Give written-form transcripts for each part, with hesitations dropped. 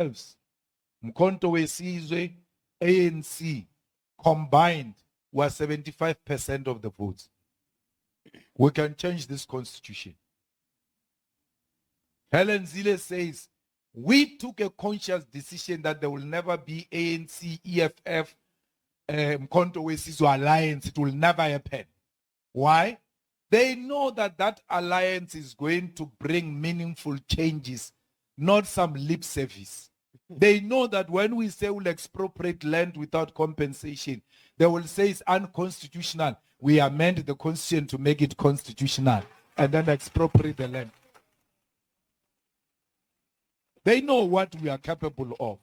themselves, Mkhonto Wesizwe, ANC, combined were 75% of the votes. We can change this constitution. Helen Zille says, we took a conscious decision that there will never be ANC, EFF, Mkhonto Wesizwe alliance. It will never happen. Why? They know that that alliance is going to bring meaningful changes, not some lip service. They know that when we say we'll expropriate land without compensation, they will say it's unconstitutional. We amend the constitution to make it constitutional and then expropriate the land. They know what we are capable of.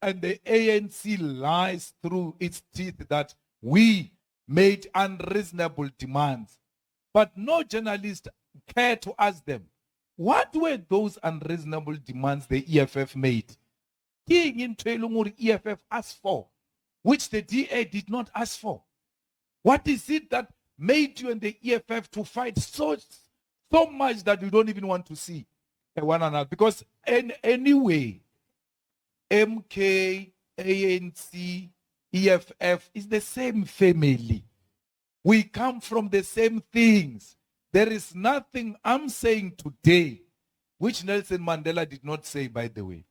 And the ANC lies through its teeth that we made unreasonable demands. But no journalist cared to ask them, what were those unreasonable demands the EFF made? In EFF asked for, which the DA did not ask for. What is it that made you and the EFF to fight so much that you don't even want to see one another? Because anyway, MK, ANC, EFF is the same family. We come from the same things. There is nothing I'm saying today which Nelson Mandela did not say, by the way.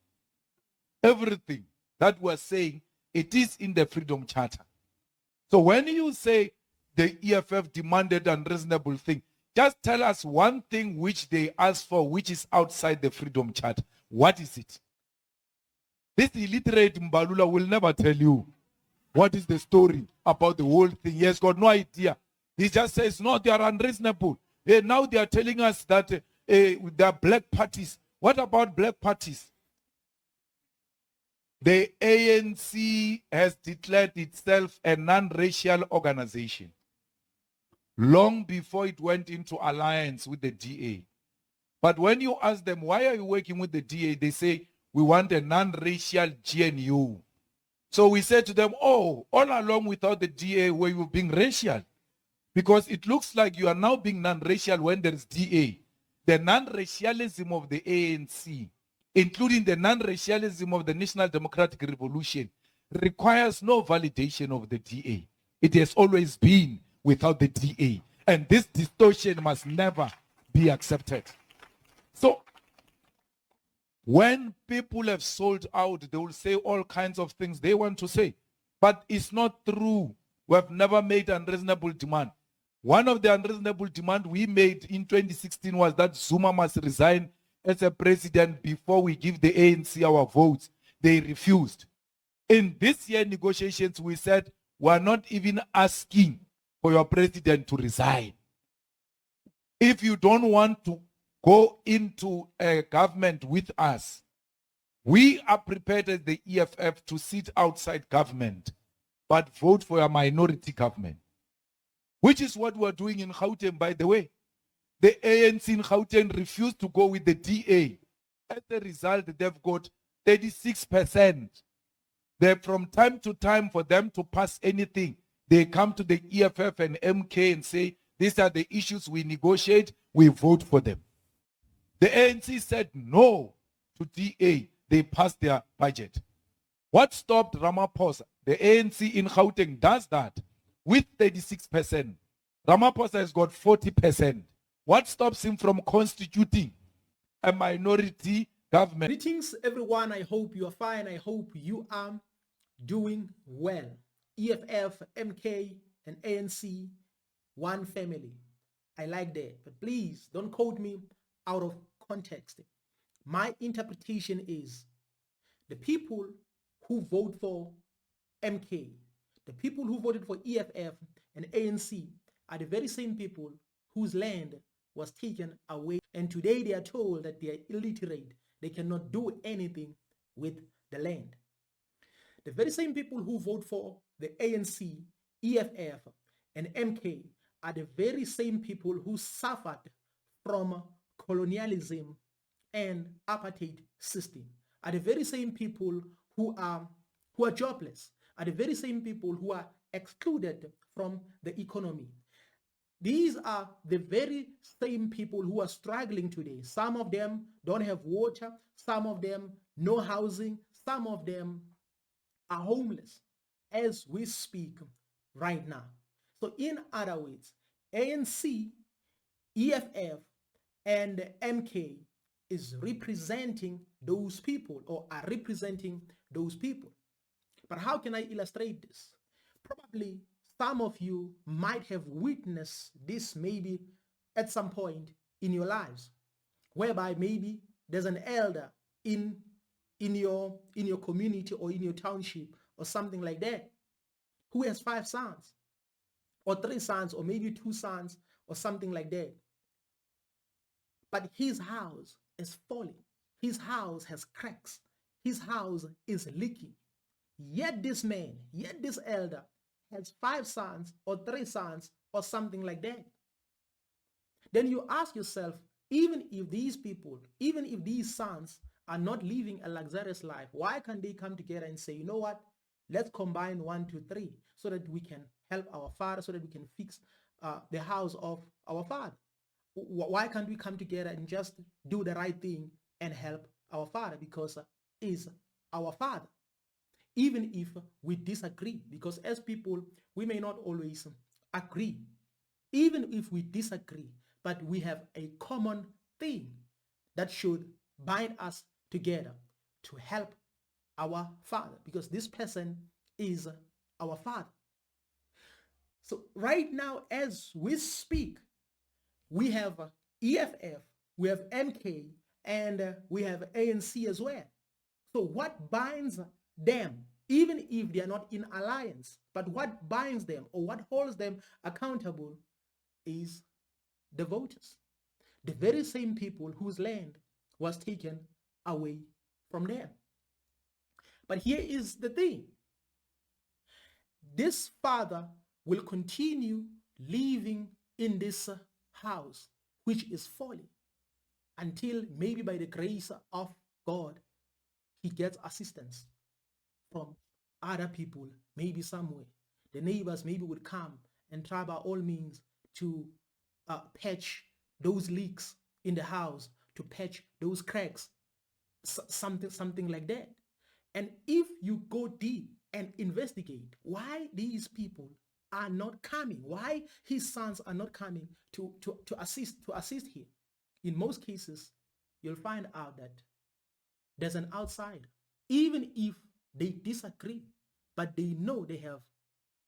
Everything that we're saying, it is in the Freedom Charter. So when you say the EFF demanded unreasonable thing, just tell us one thing which they asked for, which is outside the Freedom Charter. What is it? This illiterate Mbalula will never tell you what is the story about the whole thing. He has got no idea. He just says, no, they are unreasonable. Now they are telling us that there are black parties. What about black parties? The ANC has declared itself a non-racial organization long before it went into alliance with the DA. But when you ask them, why are you working with the DA? They say, we want a non-racial GNU. So we said to them, oh, all along without the DA, were you being racial? Because it looks like you are now being non-racial when there is DA. The non-racialism of the ANC, including the non-racialism of the National Democratic Revolution, requires no validation of the DA. It has always been without the DA. And this distortion must never be accepted. So, when people have sold out, they will say all kinds of things they want to say. But it's not true. We have never made unreasonable demand. One of the unreasonable demands we made in 2016 was that Zuma must resign as a president before we give the ANC our votes. They refused. In this year negotiations, we said, we are not even asking for your president to resign. If you don't want to go into a government with us, we are prepared as the EFF to sit outside government, but vote for a minority government, which is what we're doing in Gauteng, by the way. The ANC in Gauteng refused to go with the DA. As a result, they've got 36%. From time to time, for them to pass anything, they come to the EFF and MK and say, these are the issues we negotiate, we vote for them. The ANC said no to DA. They passed their budget. What stopped Ramaphosa? The ANC in Gauteng does that with 36%. Ramaphosa has got 40%. What stops him from constituting a minority government? Greetings, everyone. I hope you are fine. I hope you are doing well. EFF, MK, and ANC, one family. I like that. But please don't quote me out of context. My interpretation is the people who vote for MK, the people who voted for EFF and ANC are the very same people whose land was taken away. And today they are told that they are illiterate. They cannot do anything with the land. The very same people who vote for the ANC, EFF, and MK are the very same people who suffered from colonialism and apartheid system, are the very same people who are jobless, are the very same people who are excluded from the economy. These are the very same people who are struggling today. Some of them don't have water, some of them no housing, some of them are homeless as we speak right now. So in other words, ANC, EFF, and MK is representing those people or are representing those people. But how can I illustrate this? Probably some of you might have witnessed this maybe at some point in your lives, whereby maybe there's an elder in your community or in your township or something like that who has 5 sons or 3 sons or maybe 2 sons or something like that. But his house is falling. His house has cracks. His house is leaking. Yet this man, yet this elder has 5 sons or 3 sons or something like that. Then you ask yourself, even if these people, even if these sons are not living a luxurious life, why can't they come together and say, you know what, let's combine 1, 2, 3 so that we can help our father, so that we can fix the house of our father? Why can't we come together and just do the right thing and help our father, because he's our father? Even if we disagree, because as people, we may not always agree. Even if we disagree, but we have a common thing that should bind us together to help our father, because this person is our father. So right now, as we speak, we have EFF, we have MK, and we have ANC as well. So what binds them, even if they are not in alliance, but what binds them or what holds them accountable is the voters, the very same people whose land was taken away from them. But here is the thing. This father will continue living in this house, which is falling, until maybe by the grace of God, he gets assistance from other people, maybe somewhere. The neighbors maybe would come and try by all means to patch those leaks in the house, to patch those cracks, something like that. And if you go deep and investigate why these people are not coming, why his sons are not coming to assist him, in most cases, you'll find out that there's an outsider. Even if they disagree, but they know they have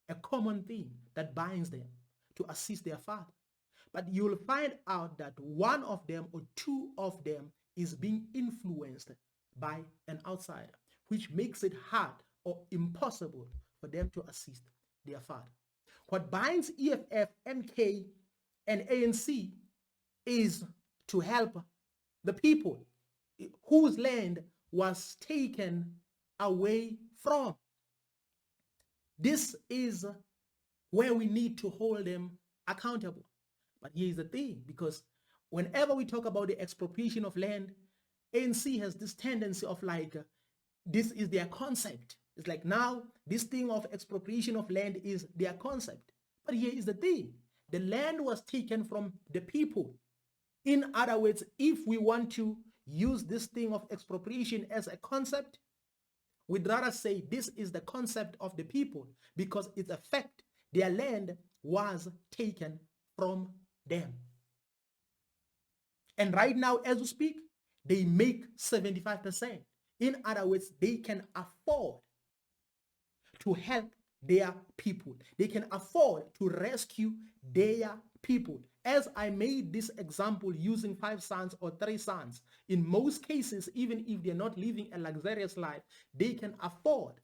a common thing that binds them to assist their father. But you'll find out that one of them or 2 of them is being influenced by an outsider, which makes it hard or impossible for them to assist their father. What binds EFF, MK, and ANC is to help the people whose land was taken away from. This is where we need to hold them accountable. But here's the thing, because whenever we talk about the expropriation of land, ANC has this tendency of like, this is their concept. It's like now this thing of expropriation of land is their concept. But here is the thing. The land was taken from the people. In other words, if we want to use this thing of expropriation as a concept, we'd rather say this is the concept of the people, because it's a fact. Their land was taken from them. And right now, as we speak, they make 75%. In other words, they can afford to help their people. They can afford to rescue their people. As I made this example using 5 sons or 3 sons, in most cases, even if they're not living a luxurious life, they can afford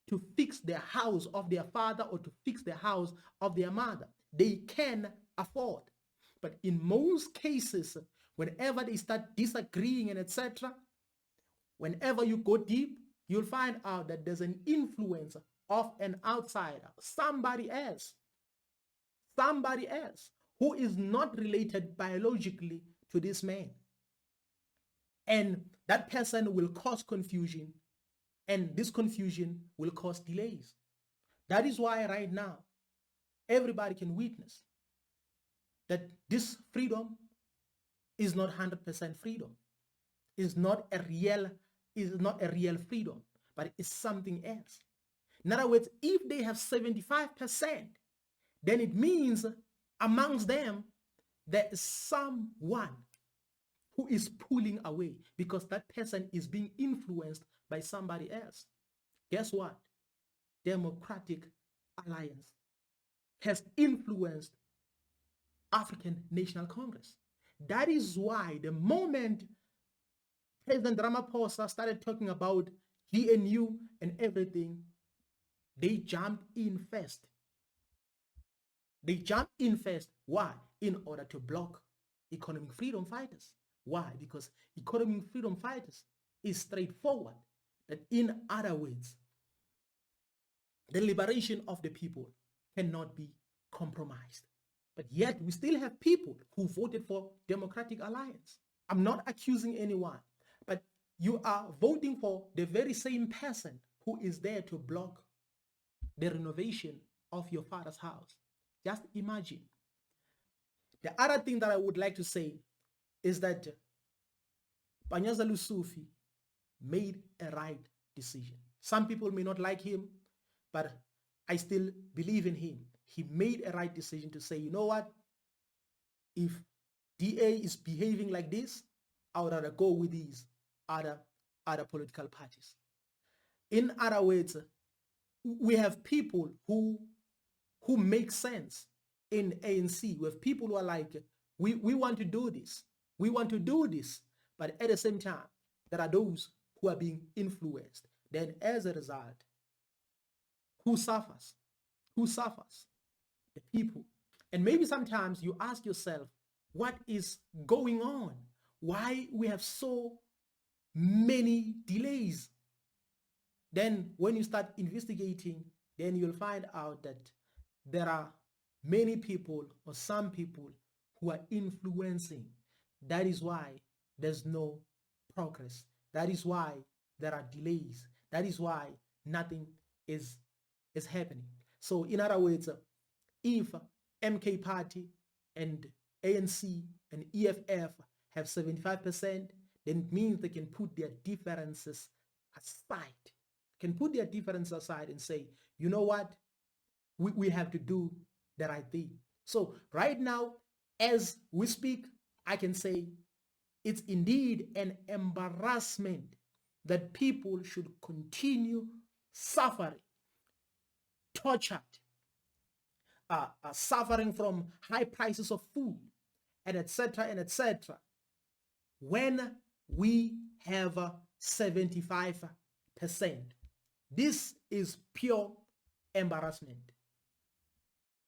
to fix the house of their father or to fix the house of their mother. They can afford. But in most cases, whenever they start disagreeing and etc., whenever you go deep, you'll find out that there's an influence of an outsider, somebody else who is not related biologically to this man. And that person will cause confusion, and this confusion will cause delays. That is why right now, everybody can witness that this freedom is not 100% freedom. Is not a real freedom, but it's something else. In other words, if they have 75%, then it means amongst them there is someone who is pulling away because that person is being influenced by somebody else. Guess what? Democratic Alliance has influenced African National Congress. That is why the moment President Ramaphosa started talking about GNU and everything, they jumped in first. They jumped in first. Why? In order to block economic freedom fighters. Why? Because economic freedom fighters is straightforward. That in other words, the liberation of the people cannot be compromised. But yet we still have people who voted for Democratic Alliance. I'm not accusing anyone, but you are voting for the very same person who is there to block the renovation of your father's house. Just imagine. The other thing that I would like to say is that Panyaza Lusufi made a right decision. Some people may not like him, but I still believe in him. He made a right decision to say, you know what? If DA is behaving like this, I would rather go with these other political parties. In other words, we have people who make sense in ANC. We have people who are like, we want to do this. We want to do this. But at the same time, there are those who are being influenced. Then as a result, who suffers? Who suffers? The people. And maybe sometimes you ask yourself, what is going on? Why we have so many delays? Then when you start investigating, then you'll find out that there are many people or some people who are influencing. That is why there's no progress. That is why there are delays. That is why nothing is happening. So in other words, if MK Party and ANC and EFF have 75%, then it means they can put their differences aside. Can put their differences aside and say, you know what? We have to do the right thing. So right now, as we speak, I can say it's indeed an embarrassment that people should continue suffering, tortured, suffering from high prices of food, and etc., when we have 75%. This is pure embarrassment.